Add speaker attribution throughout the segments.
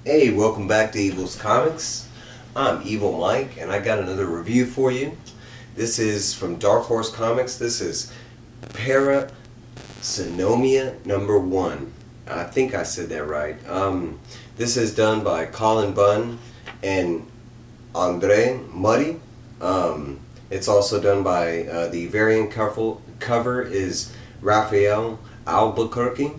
Speaker 1: Hey, welcome back to Evil's Comics. I'm Evil Mike, and I got another review for you. This is from Dark Horse Comics. This is Parasomnia number 1. I think I said that right. This is done by Cullen, Bunn, and Andrea Mutti. It's also done by the variant cover is Rafael Albuquerque.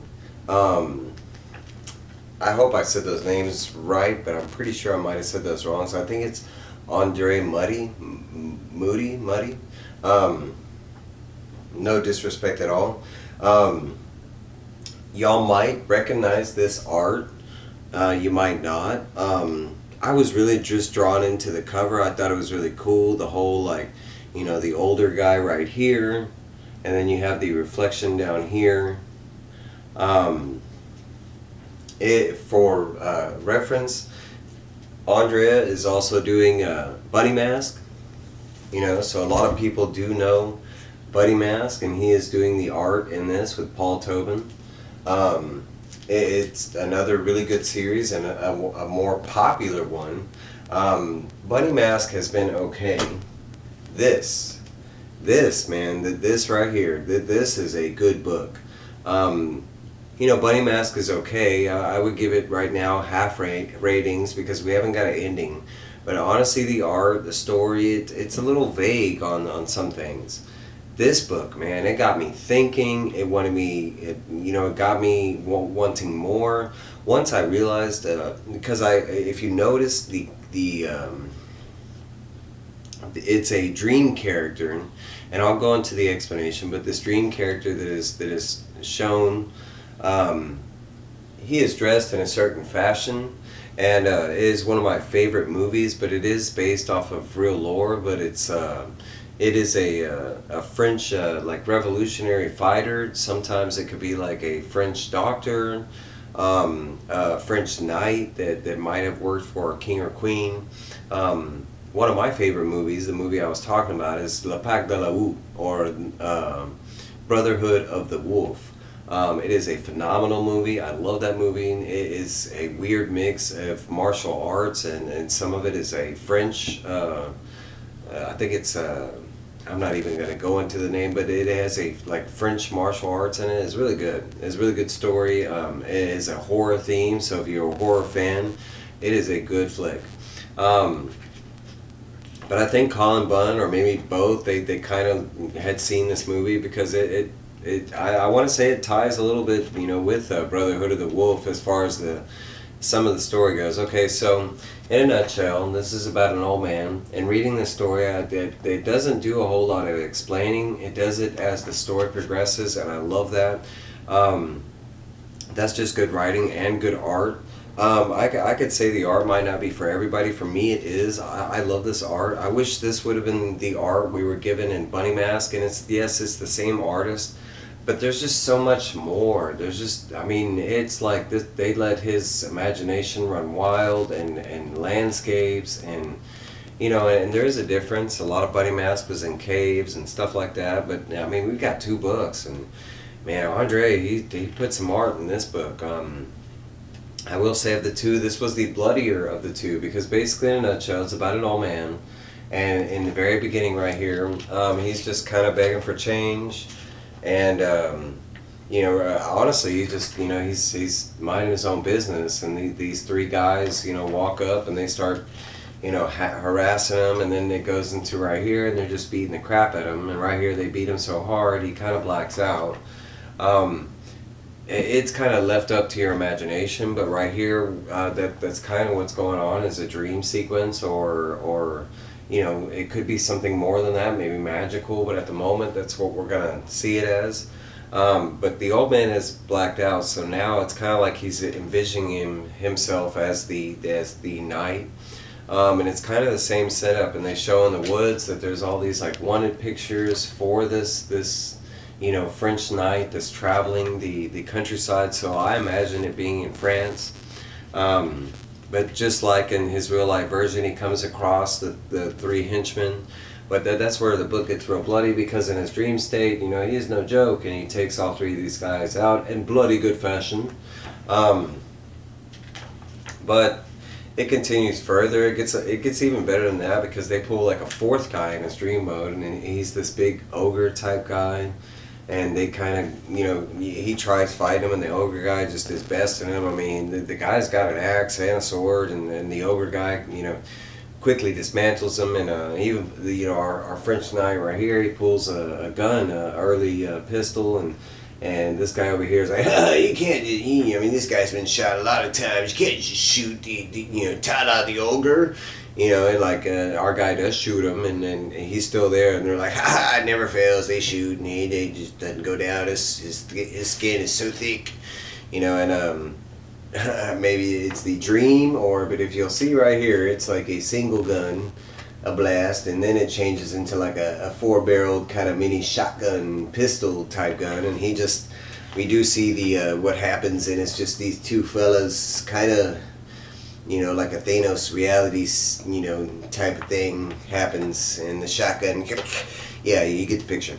Speaker 1: I hope I said those names right, but I'm pretty sure I might have said those wrong. So I think it's Andrea Mutti. No disrespect at all. Y'all might recognize this art. You might not. I was really just drawn into the cover. I thought it was really cool. The whole the older guy right here, and then you have the reflection down here. For reference, Andrea is also doing Bunny Mask. So a lot of people do know Bunny Mask, and he is doing the art in this with Paul Tobin. It's another really good series and a more popular one. Bunny Mask has been okay. This man, this right here, this is a good book. Bunny Mask is okay. I would give it right now half ratings because we haven't got an ending. But honestly, the art, the story, it's a little vague on some things. This book, man, it got me thinking. It got me wanting more. Once I realized, because if you notice it's a dream character, and I'll go into the explanation. But this dream character that is shown. He is dressed in a certain fashion, and it is one of my favorite movies. But it is based off of real lore. But it is a French revolutionary fighter. Sometimes it could be like a French doctor, a French knight that might have worked for a king or queen. One of my favorite movies, the movie I was talking about, is Le Pacte de la Loup, or Brotherhood of the Wolf. It is a phenomenal movie. I love that movie. It is a weird mix of martial arts, and some of it is a French, I think it's, I'm not even going to go into the name, but it has a French martial arts in it. It's really good. It's a really good story. It is a horror theme, so if you're a horror fan, it is a good flick. But I think Cullen, Bunn, or maybe both, they kind of had seen this movie because I want to say it ties a little bit, with Brotherhood of the Wolf as far as some of the story goes. Okay, so in a nutshell, this is about an old man, and reading the story, it doesn't do a whole lot of explaining. It does it as the story progresses, and I love that. That's just good writing and good art. I could say the art might not be for everybody. For me, it is. I love this art. I wish this would have been the art we were given in Bunny Mask, and it's the same artist. But there's just so much more. It's like this, they let his imagination run wild, and landscapes, and and there is a difference. A lot of Bunny Mask was in caves and stuff like that. But we've got 2 books, and man, Andre, he put some art in this book. I will say of the 2, this was the bloodier of the 2, because basically in a nutshell, it's about an old man, and in the very beginning right here, he's just kind of begging for change. And honestly, he just he's minding his own business, and these 3 guys walk up and they start harassing him, and then it goes into right here, and they're just beating the crap at him, and right here they beat him so hard he kind of blacks out. It's kind of left up to your imagination, but right here, that's kind of what's going on, is a dream sequence, or it could be something more than that, maybe magical, but at the moment, that's what we're going to see it as. But the old man has blacked out, so now it's kind of like he's envisioning himself as the knight. And it's kind of the same setup, and they show in the woods that there's all these wanted pictures for this French knight that's traveling the countryside, so I imagine it being in France. But just like in his real life version, he comes across the 3 henchmen. But that's where the book gets real bloody, because in his dream state, he is no joke, and he takes all 3 of these guys out in bloody good fashion. But it continues further. It gets even better than that, because they pull like a fourth guy in his dream mode, and he's this big ogre type guy. And they kind of, he tries fighting him, and the ogre guy just is besting him. I mean, the guy's got an axe and a sword, and the ogre guy, quickly dismantles him. And even our French knight right here, he pulls a gun, a early pistol, and this guy over here is like, you can't. I mean, this guy's been shot a lot of times. You can't just shoot the Tada the ogre. And like our guy does shoot him, and then he's still there, and they're like, it never fails. They shoot, and he just doesn't go down. His skin is so thick, and maybe it's the dream, but if you'll see right here, it's like a single gun, a blast, and then it changes into like a 4-barreled kind of mini shotgun pistol type gun, and we do see the what happens, and it's just these two fellas kind of, like a Thanos reality, type of thing happens, and the shotgun, yeah, you get the picture.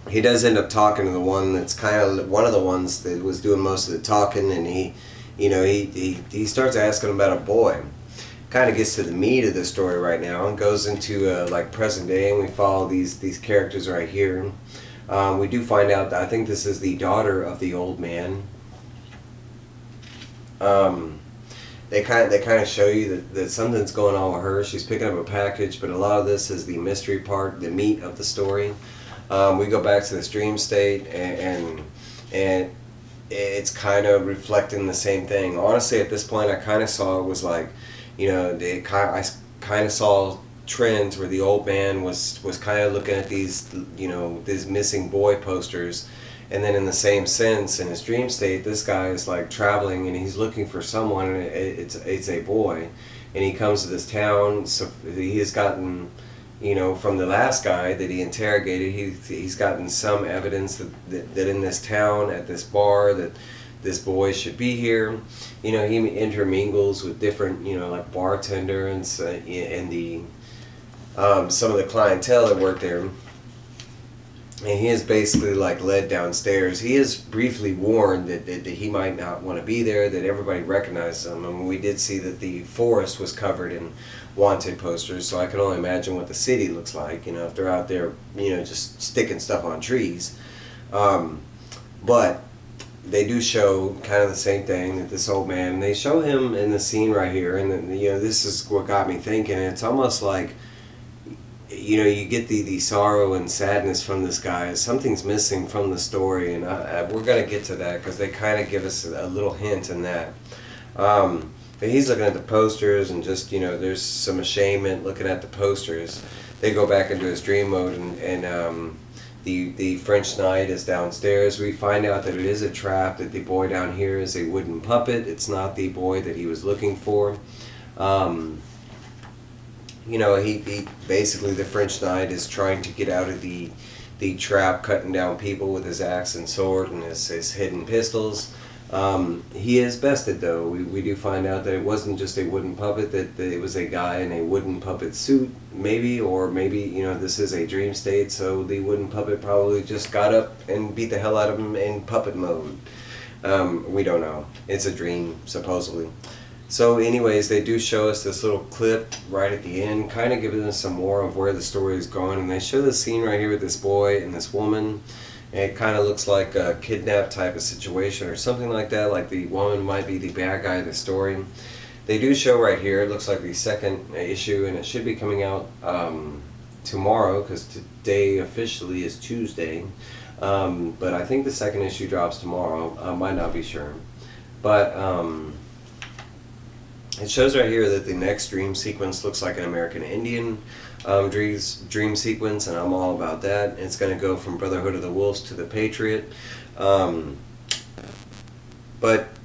Speaker 1: He does end up talking to the one that's kind of one of the ones that was doing most of the talking, and he starts asking about a boy. Kind of gets to the meat of the story right now, and goes into like present day, and we follow these characters right here. We do find out that I think this is the daughter of the old man. They kind of show you that something's going on with her. She's picking up a package, but a lot of this is the mystery part, the meat of the story. We go back to this dream state, and it's kind of reflecting the same thing. Honestly, at this point, I kind of saw it was like, I kind of saw trends where the old man was kind of looking at these missing boy posters. And then in the same sense, in his dream state, this guy is like traveling, and he's looking for someone, and it's a boy. And he comes to this town, so he has gotten, from the last guy that he interrogated, he's gotten some evidence that in this town, at this bar, that this boy should be here. He intermingles with different, like bartender and the some of the clientele that work there. And he is basically like led downstairs. He is briefly warned that he might not want to be there, that everybody recognizes him. I mean, we did see that the forest was covered in wanted posters, so I can only imagine what the city looks like, if they're out there, just sticking stuff on trees. But they do show kind of the same thing, that this old man, they show him in the scene right here, and then, this is what got me thinking. It's almost like, you get the sorrow and sadness from this guy. Something's missing from the story, and we're going to get to that, because they kind of give us a little hint in that. But he's looking at the posters, and just, there's some ashamed looking at the posters. They go back into his dream mode, and the French knight is downstairs. We find out that it is a trap, that the boy down here is a wooden puppet. It's not the boy that he was looking for. He basically, the French knight is trying to get out of the trap, cutting down people with his axe and sword and his hidden pistols. He is bested, though. We do find out that it wasn't just a wooden puppet, that it was a guy in a wooden puppet suit, maybe, or maybe, this is a dream state, so the wooden puppet probably just got up and beat the hell out of him in puppet mode. We don't know. It's a dream, supposedly. So anyways, they do show us this little clip right at the end, kind of giving us some more of where the story is going. And they show the scene right here with this boy and this woman. And it kind of looks like a kidnap type of situation or something like that, like the woman might be the bad guy of the story. They do show right here, it looks like the second issue, and it should be coming out tomorrow, because today officially is Tuesday. But I think the second issue drops tomorrow. I might not be sure. But it shows right here that the next dream sequence looks like an American Indian dream sequence, and I'm all about that. It's going to go from Brotherhood of the Wolves to the Patriot. But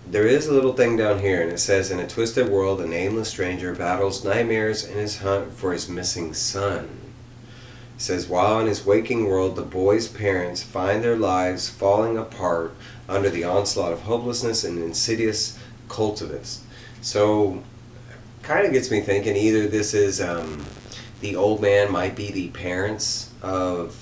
Speaker 1: there is a little thing down here, and it says, in a twisted world, a nameless stranger battles nightmares in his hunt for his missing son. It says, while in his waking world, the boy's parents find their lives falling apart under the onslaught of hopelessness and insidious cultivists. So, kind of gets me thinking, either this is the old man might be the parents of,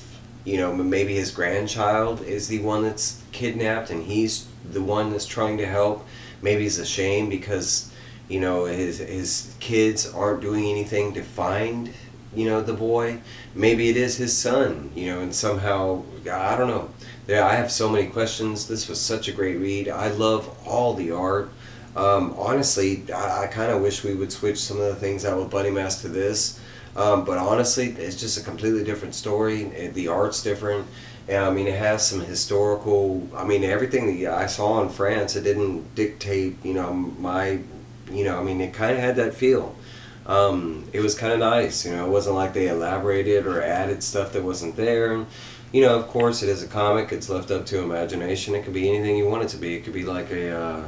Speaker 1: maybe his grandchild is the one that's kidnapped, and he's the one that's trying to help. maybe he's ashamed because, you know, his kids aren't doing anything to find, you know, the boy. Maybe it is his son, you know, and somehow, I don't know. There, I have so many questions. This was such a great read. I love all the art. Honestly, I kind of wish we would switch some of the things out with Bunny Mask to this. But honestly, it's just a completely different story. The art's different. And, I mean, it has some historical. I mean, everything that I saw in France, it didn't dictate. You know, my. You know, I mean, it kind of had that feel. It was kind of nice. You know, it wasn't like they elaborated or added stuff that wasn't there. You know, of course, it is a comic. It's left up to imagination. It could be anything you want it to be. It could be like a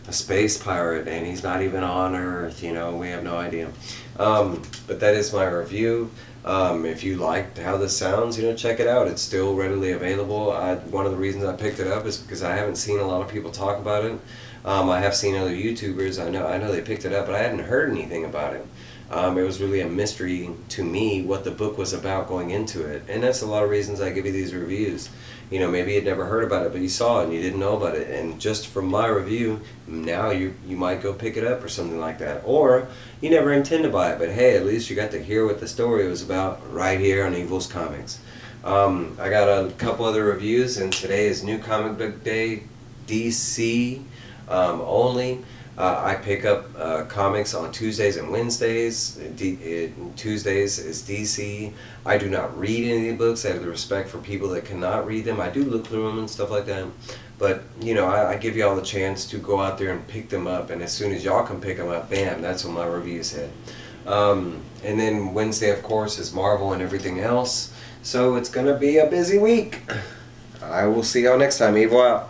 Speaker 1: space pirate, and he's not even on Earth. You know, we have no idea. But that is my review. If you liked how this sounds, you know, check it out. It's still readily available. One of the reasons I picked it up is because I haven't seen a lot of people talk about it. I have seen other YouTubers. I know they picked it up, but I hadn't heard anything about it. It was really a mystery to me what the book was about going into it, and that's a lot of reasons I give you these reviews. You know, maybe you'd never heard about it, but you saw it and you didn't know about it, and just from my review, now you might go pick it up or something like that. Or you never intend to buy it, but hey, at least you got to hear what the story was about right here on Evil's Comics. I got a couple other reviews, and today is New Comic Book Day, DC only. I pick up comics on Tuesdays and Wednesdays. Tuesdays is DC. I do not read any of the books. I have the respect for people that cannot read them. I do look through them and stuff like that. But, you know, I give y'all the chance to go out there and pick them up. And as soon as y'all can pick them up, bam, that's when my reviews hit. And then Wednesday, of course, is Marvel and everything else. So it's going to be a busy week. I will see y'all next time. Evil out.